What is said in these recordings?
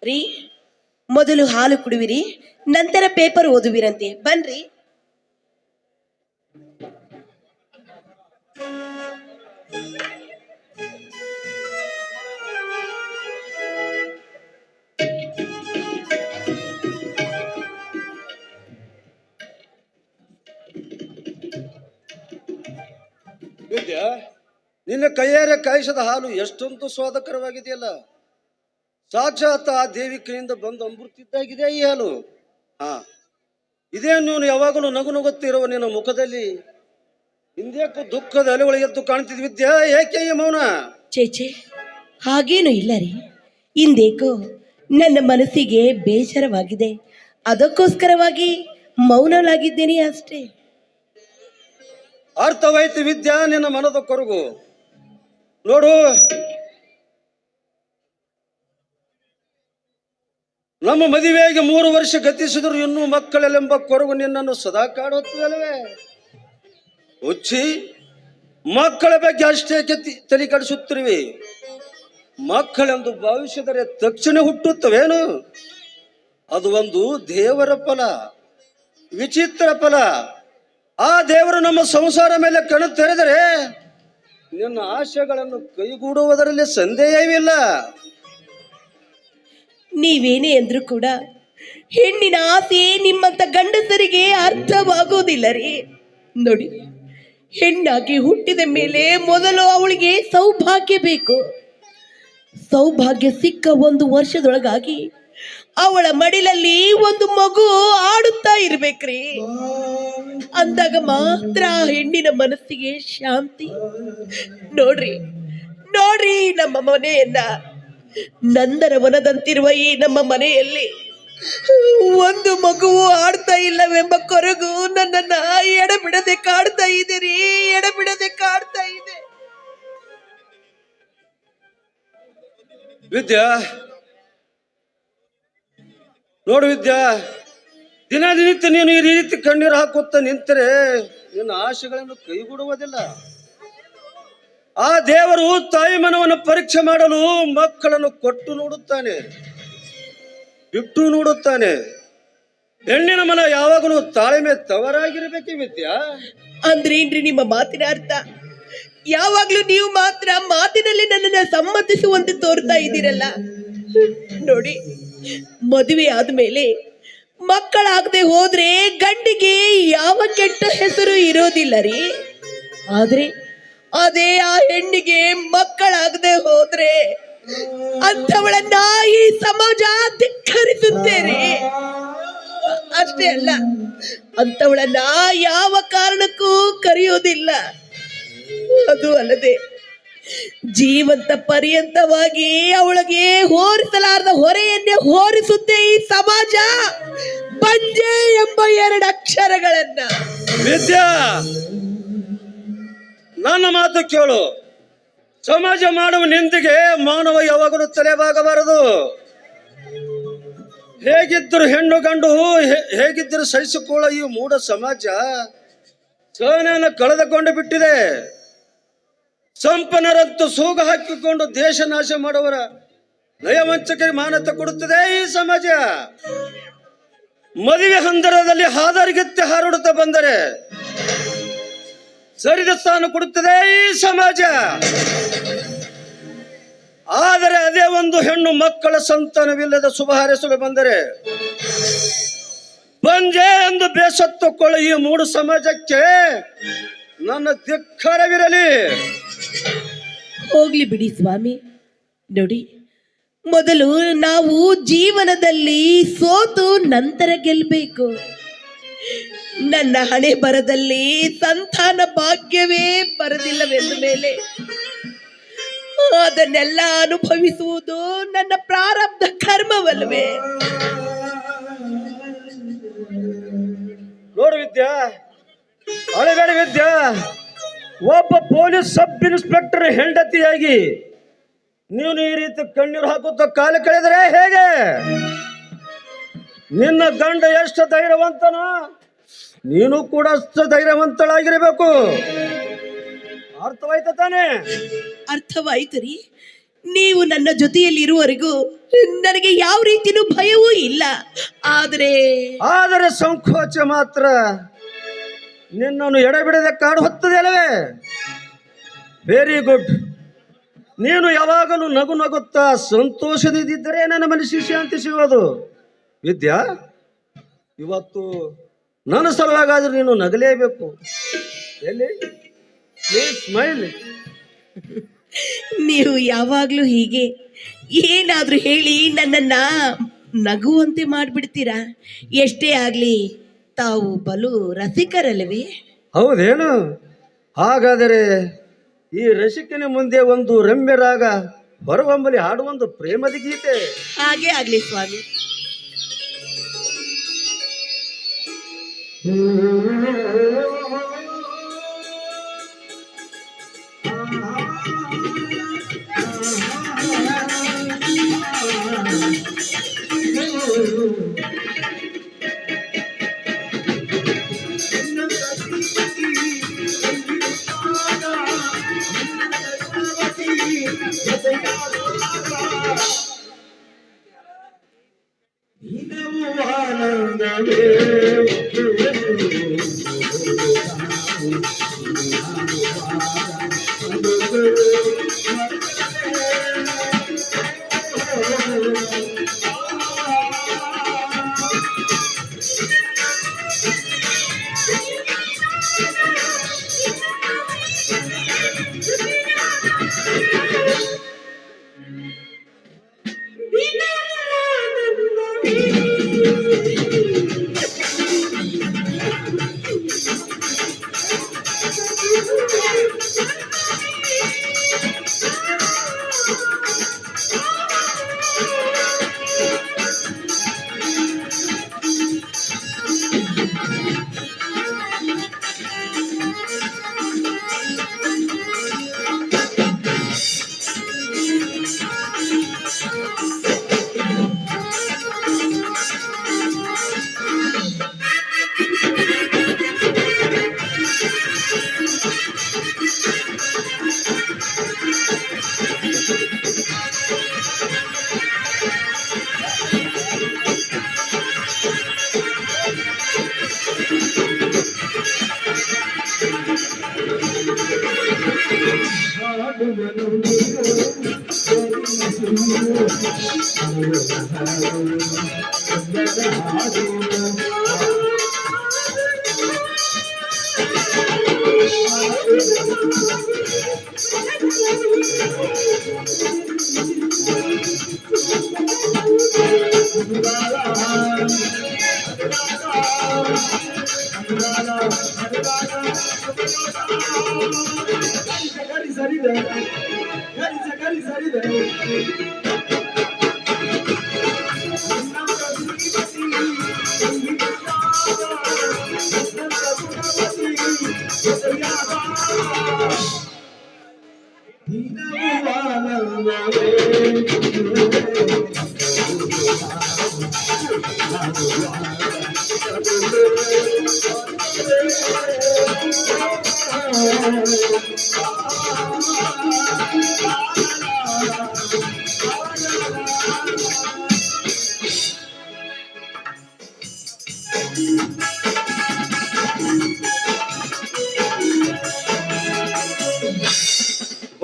ರೀ, ಮೊದಲು ಹಾಲು ಕುಡುವಿರಿ, ನಂತರ ಪೇಪರ್ ಓದುವಿರಂತೆ. ಬನ್ರಿ. ವಿದ್ಯಾ, ನಿನ್ನ ಕೈಯಾರೆ ಕಾಯಿಸದ ಹಾಲು ಎಷ್ಟೊಂದು ಸ್ವಾದಕರವಾಗಿದೆಯಲ್ಲ. ಸಾಕ್ಷಾತ್ ಆ ದೇವಿ ಕೈಯಿಂದ ಬಂದು ಅಮೃತಿದ್ದಾಗಿದೆ ಈ ಹಾಲು. ಹಾ, ಇದೇ ನೀನು ಯಾವಾಗಲೂ ನಗು ನಗುತ್ತಿರುವ ನಿನ್ನ ಮುಖದಲ್ಲಿ ಹಿಂದೇಕು ದುಃಖದ ಅಲೆಗಳು ಎದ್ದು ಕಾಣ್ತಿದ್ ವಿದ್ಯಾ, ಏಕೆ ಈ ಮೌನ? ಚೇಚೆ, ಹಾಗೇನು ಇಲ್ಲ ರೀ. ಇಂದೇಕೋ ನನ್ನ ಮನಸ್ಸಿಗೆ ಬೇಸರವಾಗಿದೆ, ಅದಕ್ಕೋಸ್ಕರವಾಗಿ ಮೌನವಾಗಿದ್ದೇನೆ ಅಷ್ಟೇ. ಅರ್ಥವಾಯ್ತು ವಿದ್ಯಾ ನಿನ್ನ ಮನದ ಕೊರಗು. ನೋಡು, ನಮ್ಮ ಮದುವೆಯಾಗಿ 3 ವರ್ಷ ಗತಿಸಿದ್ರು ಇನ್ನೂ ಮಕ್ಕಳೆಂಬ ಕೊರಗು ನಿನ್ನನ್ನು ಸದಾ ಕಾಡುತ್ತದಲ್ವೇ? ಹುಚ್ಚಿ, ಮಕ್ಕಳ ಬಗ್ಗೆ ಅಷ್ಟೇ ತಲೆ ಕಡಿಸುತ್ತಿರುವೆ. ಮಕ್ಕಳೆಂದು ಭಾವಿಸಿದರೆ ತಕ್ಷಣ ಹುಟ್ಟುತ್ತವೇನು? ಅದು ಒಂದು ದೇವರ ಫಲ, ವಿಚಿತ್ರ ಫಲ. ಆ ದೇವರು ನಮ್ಮ ಸಂಸಾರ ಮೇಲೆ ಕಣ್ಣು ತೆರೆದರೆ ನಿನ್ನ ಆಶೆಗಳನ್ನು ಕೈಗೂಡುವುದರಲ್ಲಿ ಸಂದೇಹವಿಲ್ಲ. ನೀವೇನೇ ಎಂದ್ರೂ ಕೂಡ ಹೆಣ್ಣಿನ ಆಸೆ ನಿಮ್ಮಂತ ಗಂಡಸರಿಗೆ ಅರ್ಥವಾಗುವುದಿಲ್ಲ ರೀ. ನೋಡಿ, ಹೆಣ್ಣಾಗಿ ಹುಟ್ಟಿದ ಮೇಲೆ ಮೊದಲು ಅವಳಿಗೆ ಸೌಭಾಗ್ಯ ಬೇಕು. ಸೌಭಾಗ್ಯ ಸಿಕ್ಕ 1 ವರ್ಷದೊಳಗಾಗಿ ಅವಳ ಮಡಿಲಲ್ಲಿ ಒಂದು ಮಗು ಆಡುತ್ತಾ ಇರ್ಬೇಕ್ರಿ. ಅಂದಾಗ ಮಾತ್ರ ಹೆಣ್ಣಿನ ಮನಸ್ಸಿಗೆ ಶಾಂತಿ. ನೋಡ್ರಿ ನೋಡ್ರಿ, ನಮ್ಮ ಮನೆಯನ್ನ ನಂದನವನದಂತಿರುವ ಈ ನಮ್ಮ ಮನೆಯಲ್ಲಿ ಒಂದು ಮಗುವು ಆಡ್ತಾ ಇಲ್ಲವೆಂಬ ಕೊರಗು ನನ್ನನ್ನ ಎಡಬಿಡದೆ ಕಾಡ್ತಾ ಇದೆ ರೀ, ಎಡಬಿಡದೆ ಕಾಡ್ತಾ ಇದೆ. ವಿದ್ಯಾ, ನೋಡು ವಿದ್ಯಾ, ದಿನನಿತ್ಯ ನೀನು ಈ ರೀತಿ ಕಣ್ಣೀರು ಹಾಕುತ್ತಾ ನಿಂತರೆ ನಿನ್ನ ಆಶೆಗಳನ್ನು ಕೈಗೂಡುವುದಿಲ್ಲ. ಆ ದೇವರು ತಾಯಿ ಮನವನ್ನು ಪರೀಕ್ಷೆ ಮಾಡಲು ಮಕ್ಕಳನ್ನು ಕೊಟ್ಟು ನೋಡುತ್ತಾನೆ, ಬಿಟ್ಟು ನೋಡುತ್ತಾನೆ. ಹೆಣ್ಣಿನ ಮನ ಯಾವಾಗಲೂ ತಾಳ್ಮೆ ತವರಾಗಿರ್ಬೇಕು ವಿದ್ಯಾ. ಅಂದ್ರೇನ್ರಿ ನಿಮ್ಮ ಮಾತಿನ ಅರ್ಥ? ಯಾವಾಗ್ಲೂ ನೀವು ಮಾತ್ರ ಮಾತಿನಲ್ಲಿ ನನ್ನನ್ನ ಸಮ್ಮತಿಸುವಂತೆ ತೋರ್ತಾ ಇದ್ದೀರಲ್ಲ. ನೋಡಿ, ಮದುವೆ ಆದ್ಮೇಲೆ ಮಕ್ಕಳಾಗದೆ ಹೋದ್ರೆ ಗಂಡಿಗೆ ಯಾವ ಕೆಟ್ಟ ಹೆಸರು ಇರೋದಿಲ್ಲ ರೀ. ಆದ್ರೆ ಅದೇ ಆ ಹೆಣ್ಣಿಗೆ ಮಕ್ಕಳಾಗದೆ ಹೋದ್ರೆ ಅಂಥವಳನ್ನ ಈ ಸಮಾಜ ಧಿಕ್ಕರಿಸುತ್ತೇನೆ. ಅಷ್ಟೇ ಅಲ್ಲ, ಅಂಥವಳನ್ನ ಯಾವ ಕಾರಣಕ್ಕೂ ಕರೆಯೋದಿಲ್ಲ. ಅದು ಅಲ್ಲದೆ ಜೀವಂತ ಪರ್ಯಂತವಾಗಿ ಅವಳಿಗೆ ಹೋರಿಸಲಾರದ ಹೊರೆಯನ್ನೇ ಹೋರಿಸುತ್ತೆ ಈ ಸಮಾಜ, ಬಂಜೆ ಎಂಬ 2 ಅಕ್ಷರಗಳನ್ನ. ವಿದ್ಯಾ, ನನ್ನ ಮಾತು ಕೇಳು. ಸಮಾಜ ಮಾಡುವ ನಿಂದಿಗೆ ಮಾನವ ಯಾವಾಗಲೂ ತಲೆಬಾಗಬಾರದು. ಹೇಗಿದ್ದರು ಹೆಣ್ಣು ಗಂಡು ಹೇಗಿದ್ದರು ಸಹಿಸಿಕೊಳ್ಳೋ ಈ ಮೂಢ ಸಮಾಜ ಸಹನೆಯನ್ನು ಕಳೆದುಕೊಂಡು ಬಿಟ್ಟಿದೆ. ಸಂಪನ್ನರಂತೂ ಸೂಗ ಹಾಕಿಕೊಂಡು ದೇಶ ನಾಶ ಮಾಡುವರ ನಯವಂಚಕರಿಗೆ ಮಾನ್ಯತೆ ಕೊಡುತ್ತದೆ ಈ ಸಮಾಜ. ಮದುವೆ ಹಂದರದಲ್ಲಿ ಹಾದರಿಗೆತ್ತೆ ಹಾರುಡುತ್ತಾ ಬಂದರೆ ಸರಿದ ಸ್ಥಾನ ಕೊಡುತ್ತದೆ ಈ ಸಮಾಜ. ಆದರೆ ಅದೇ ಒಂದು ಹೆಣ್ಣು ಮಕ್ಕಳ ಸಂತಾನವಿಲ್ಲದ ಶುಭ ಹಾರೈಸಲು ಬಂದರೆ ಬಂಜೆ ಎಂದು ಬೇಸತ್ತುಕೊಳ್ಳೋ ಈ 3 ಸಮಾಜಕ್ಕೆ ನನ್ನ ಧಿಕ್ಕಾರವಿರಲಿ. ಹೋಗ್ಲಿ ಬಿಡಿ ಸ್ವಾಮಿ. ನೋಡಿ, ಮೊದಲು ನಾವು ಜೀವನದಲ್ಲಿ ಸೋತು ನಂತರ ಗೆಲ್ಲಬೇಕು. ನನ್ನ ಹಣೆ ಬರದಲ್ಲಿ ಸಂತಾನ ಭಾಗ್ಯವೇ ಬರದಿಲ್ಲವೆಂದ ಮೇಲೆ ಅದನ್ನೆಲ್ಲ ಅನುಭವಿಸುವುದು ನನ್ನ ಪ್ರಾರಬ್ಧ ಕರ್ಮವಲ್ವೇ? ನೋಡು ವಿದ್ಯಾ, ಅಳಬೇಡ ವಿದ್ಯಾ. ಒಬ್ಬ ಪೊಲೀಸ್ ಸಬ್ ಇನ್ಸ್ಪೆಕ್ಟರ್ ಹೆಂಡತಿಯಾಗಿ ನೀನು ಈ ರೀತಿ ಕಣ್ಣೀರು ಹಾಕುತ್ತಾ ಕಾಲ ಕಳೆದರೆ ಹೇಗೆ? ನಿನ್ನ ಗಂಡ ಎಷ್ಟು ಧೈರ್ಯವಂತನೋ ನೀನು ಕೂಡ ಅಷ್ಟು ಧೈರ್ಯವಂತಳಾಗಿರಬೇಕು. ಅರ್ಥವಾಯ್ತ ತಾನೆ? ಅರ್ಥವಾಯ್ತು ರೀ. ನೀವು ನನ್ನ ಜೊತೆಯಲ್ಲಿ ಇರುವವರೆಗೂ ನನಗೆ ಯಾವ ರೀತಿಯೂ ಭಯವೂ ಇಲ್ಲ. ಆದರೆ ಆದರೆ ಸಂಕೋಚ ಮಾತ್ರ ನಿನ್ನನ್ನು ಎಡೆಬಿಡದೆ ಕಾಡು ಹೊತ್ತದೆ ಅಲ್ಲವೇ? Very good. ನೀನು ಯಾವಾಗಲೂ ನಗು ನಗುತ್ತಾ ಸಂತೋಷದಿದ್ದರೆ ನನ್ನ ಮನಸ್ಸಿಗೆ ಶಾಂತಿ ಸಿಗೋದು. ವಿದ್ಯಾ, ಇವತ್ತು ನನ್ನ ಸಲುವಾಗಾದ್ರೆ ನೀನು ನಗಲೇಬೇಕು. ಎಲ್ಲಿ ಪ್ಲೀಸ್ ಸ್ಮೈಲ್. ನೀವು ಯಾವಾಗಲೂ ಹೀಗೆ ಏನಾದರೂ ಹೇಳಿ ನನ್ನನ್ನ ನಗುವಂತೆ ಮಾಡಿಬಿಡ್ತೀರಾ. ಎಷ್ಟೇ ಆಗಲಿ ತಾವು ಬಲು ರಸಿಕರಲ್ಲವೇ? ಹೌದೇನು? ಹಾಗಾದರೆ ಈ ರಸಿಕನ ಮುಂದೆ ಒಂದು ರಮ್ಯ ರಾಗ ಹೊರಹೊಮ್ಮಲಿ ಹಾಡುವೊಂದು ಪ್ರೇಮದ ಗೀತೆ. ಹಾಗೆ ಆಗಲಿ ಸ್ವಾಮಿ.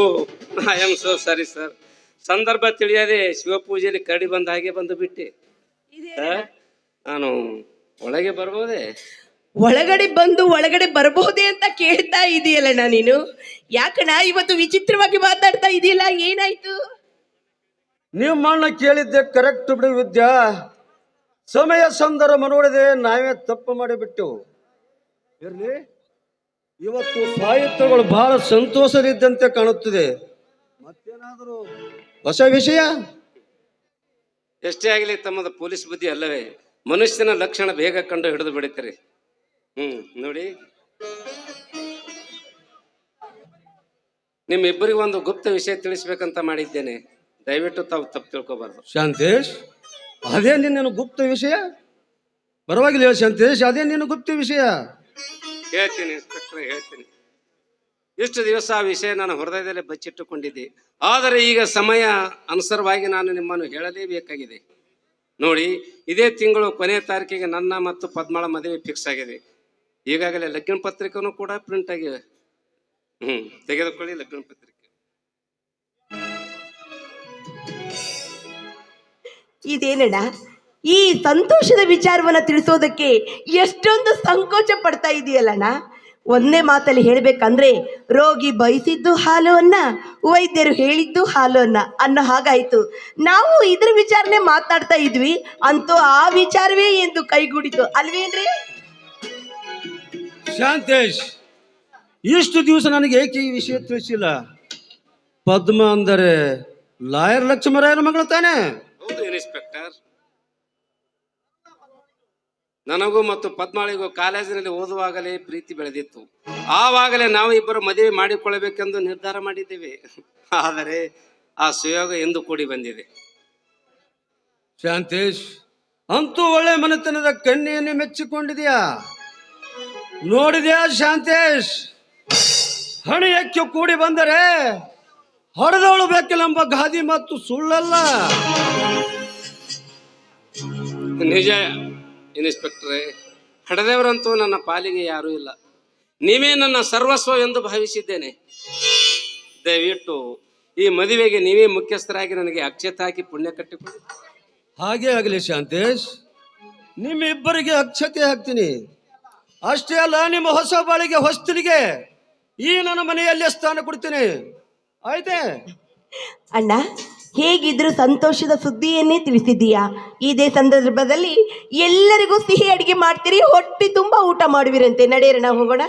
Oh, I am so sorry sir. ಸಂದರ್ಭ ತಿಳಿಯದೆ ಶಿವಪೂಜೆಯಲ್ಲಿ ಕರಡಿ ಬಂದ ಹಾಗೆ ಬಂದು ಬಿಟ್ಟೆ. ನಾನು ಒಳಗೆ ಬರ್ಬೋದೇ? ಒಳಗಡೆ ಬಂದು ಒಳಗಡೆ ಬರಬಹುದೇ ಅಂತ ಕೇಳ್ತಾ ಇದೆಯಲ್ಲಣ್ಣ ನೀನು. ಯಾಕಣ್ಣ ಇವತ್ತು ವಿಚಿತ್ರವಾಗಿ ಮಾತಾಡ್ತಾ ಇದೆಯಲ್ಲ, ಏನಾಯ್ತು? ನಿಮ್ಮಣ್ಣ ಕೇಳಿದ್ದೆ ಕರೆಕ್ಟ್ ಬಿಡಿ ವಿದ್ಯಾ. ಸಮಯ ಸಂದರ್ಭ ನೋಡಿದೆ ನಾವೇ ತಪ್ಪು ಮಾಡಿಬಿಟ್ಟೆವು. ಇರ್ಲಿ, ಇವತ್ತು ಸಾಹಿತ್ಯಗಳು ಬಹಳ ಸಂತೋಷದಿದ್ದಂತೆ ಕಾಣುತ್ತಿದೆ. ಮತ್ತೇನಾದರೂ ಹೊಸ ವಿಷಯ? ಎಷ್ಟೇ ಆಗಲಿ ತಮ್ಮದ ಪೊಲೀಸ್ ಬುದ್ಧಿ ಅಲ್ಲವೇ? ಮನುಷ್ಯನ ಲಕ್ಷಣ ಬೇಗ ಕಂಡು ಹಿಡಿದು ಬಿಡುತ್ತೀರಿ. ನೋಡಿ, ನಿಮ್ಮಿಬ್ಬರಿಗೂ ಒಂದು ಗುಪ್ತ ವಿಷಯ ತಿಳಿಸ್ಬೇಕಂತ ಮಾಡಿದ್ದೇನೆ. ದಯವಿಟ್ಟು ತಾವು ತಪ್ಪು ತಿಳ್ಕೊಬಾರ್ದು. ಶಾಂತೇಶ್, ಅದೇ ನಿನ್ನ ಗುಪ್ತ ವಿಷಯ? ಪರವಾಗಿಲ್ಲ ಶಾಂತೇಶ್, ಅದೇ ನಿನ್ನ ಗುಪ್ತ ವಿಷಯ. ಹೇಳ್ತೀನಿ ಇನ್ಸ್ಪೆಕ್ಟರ್, ಹೇಳ್ತೀನಿ. ಇಷ್ಟು ದಿವಸ ಆ ವಿಷಯ ನಾನು ಹೃದಯದಲ್ಲಿ ಬಚ್ಚಿಟ್ಟುಕೊಂಡಿದ್ದೆ. ಆದರೆ ಈಗ ಸಮಯ ಅನುಸಾರವಾಗಿ ನಾನು ನಿಮ್ಮನ್ನು ಹೇಳಲೇಬೇಕಾಗಿದೆ. ನೋಡಿ, ಇದೇ ತಿಂಗಳು ಕೊನೆಯ ತಾರೀಕಿಗೆ ನನ್ನ ಮತ್ತು ಪದ್ಮಾಳ ಮದುವೆ ಫಿಕ್ಸ್ ಆಗಿದೆ. ಈಗಾಗಲೇ ಲಗ್ನ ಪತ್ರಿಕೆನೂ ಕೂಡ ಪ್ರಿಂಟ್ ಆಗಿವೆ. ತೆಗೆದುಕೊಳ್ಳಿ ಲಗ್ನ ಪತ್ರಿಕೆ. ಇದೇನಣ್ಣ, ಈ ಸಂತೋಷದ ವಿಚಾರವನ್ನ ತಿಳಿಸೋದಕ್ಕೆ ಎಷ್ಟೊಂದು ಸಂಕೋಚ ಪಡ್ತಾ ಇದೆಯಲ್ಲಣ್ಣ. ಒಂದೇ ಮಾತಲ್ಲಿ ಹೇಳ್ಬೇಕಂದ್ರೆ, ರೋಗಿ ಬಯಸಿದ್ದು ಹಾಲು ಅನ್ನ, ವೈದ್ಯರು ಹೇಳಿದ್ದು ಹಾಲು ಅನ್ನ ಅನ್ನೋ ಹಾಗಾಯ್ತು. ನಾವು ಇದ್ರ ವಿಚಾರನೆ ಮಾತಾಡ್ತಾ ಇದ್ವಿ, ಅಂತೂ ಆ ವಿಚಾರವೇ ಎಂದು ಕೈಗೂಡಿತು ಅಲ್ವೇನ್ರಿ? ಶಾಂತೇಶ್, ಇಷ್ಟು ದಿವಸ ನನಗೆ ಏಕೆ ಈ ವಿಷಯ ತಿಳಿಸಿಲ್ಲ? ಪದ್ಮ ಅಂದರೆ ಲಾಯರ್ ಲಕ್ಷ್ಮರಾಯರ ಮಗಳು ತಾನೆ? ಹೌದು ಇನ್ಸ್ಪೆಕ್ಟರ್. ನನಗೂ ಮತ್ತು ಪದ್ಮಾಳಿಗೂ ಕಾಲೇಜಿನಲ್ಲಿ ಓದುವಾಗಲೇ ಪ್ರೀತಿ ಬೆಳೆದಿತ್ತು. ಆವಾಗಲೇ ನಾವು ಇಬ್ಬರು ಮದುವೆ ಮಾಡಿಕೊಳ್ಳಬೇಕೆಂದು ನಿರ್ಧಾರ ಮಾಡಿದ್ದೇವೆ. ಆದರೆ ಆ ಸುಯೋಗ ಎಂದು ಕೂಡಿ ಬಂದಿದೆ. ಶಾಂತೇಶ್, ಅಂತೂ ಒಳ್ಳೆ ಮನೆತನದ ಕನ್ಯೆಯನ್ನು ಮೆಚ್ಚಿಕೊಂಡಿದ್ಯಾ? ನೋಡಿದ್ಯಾ ಶಾಂತೇಶ್, ಹಣೆಯಕ್ಕೆ ಕೂಡಿ ಬಂದರೆ ಹೊಡೆದವಳು ಬೇಕಿಲ್ಲಂಬ ಗಾದಿ ಮತ್ತು ಸುಳ್ಳಲ್ಲ. ನಿಜ ಇನ್ಸ್ಪೆಕ್ಟ್ರೇ, ಹಡೆದವರಂತೂ ನನ್ನ ಪಾಲಿಗೆ ಯಾರೂ ಇಲ್ಲ. ನೀವೇ ನನ್ನ ಸರ್ವಸ್ವ ಎಂದು ಭಾವಿಸಿದ್ದೇನೆ. ದಯವಿಟ್ಟು ಈ ಮದುವೆಗೆ ನೀವೇ ಮುಖ್ಯಸ್ಥರಾಗಿ ನನಗೆ ಅಕ್ಷತೆ ಹಾಕಿ ಪುಣ್ಯ ಕಟ್ಟಿಕೊಳ್ಳಿ. ಹಾಗೆ ಆಗಲಿ ಶಾಂತೇಶ್, ನಿಮ್ಮಿಬ್ಬರಿಗೆ ಅಕ್ಷತೆ ಹಾಕ್ತೀನಿ. ಅಷ್ಟೇ ಅಲ್ಲ, ನಿಮ್ಮ ಹೊಸ ಬಾಳಿಗೆ ಹೊಸ್ತಿಲಿಗೆ ಈ ನನ್ನ ಮನೆಯಲ್ಲೇ ಸ್ಥಾನ ಕೊಡ್ತೀನಿ. ಆಯ್ತೆ? ಅಣ್ಣ, ಹೇಗಿದ್ರು ಸಂತೋಷದ ಸುದ್ದಿಯನ್ನೇ ತಿಳಿಸಿದ್ದೀಯಾ. ಇದೇ ಸಂದರ್ಭದಲ್ಲಿ ಎಲ್ಲರಿಗೂ ಸಿಹಿ ಅಡಿಗೆ ಮಾಡ್ತೀರಿ, ಹೊಟ್ಟೆ ತುಂಬಾ ಊಟ ಮಾಡುವಿರಂತೆ. ನಡೆಯೋಣ, ಹೋಗೋಣ.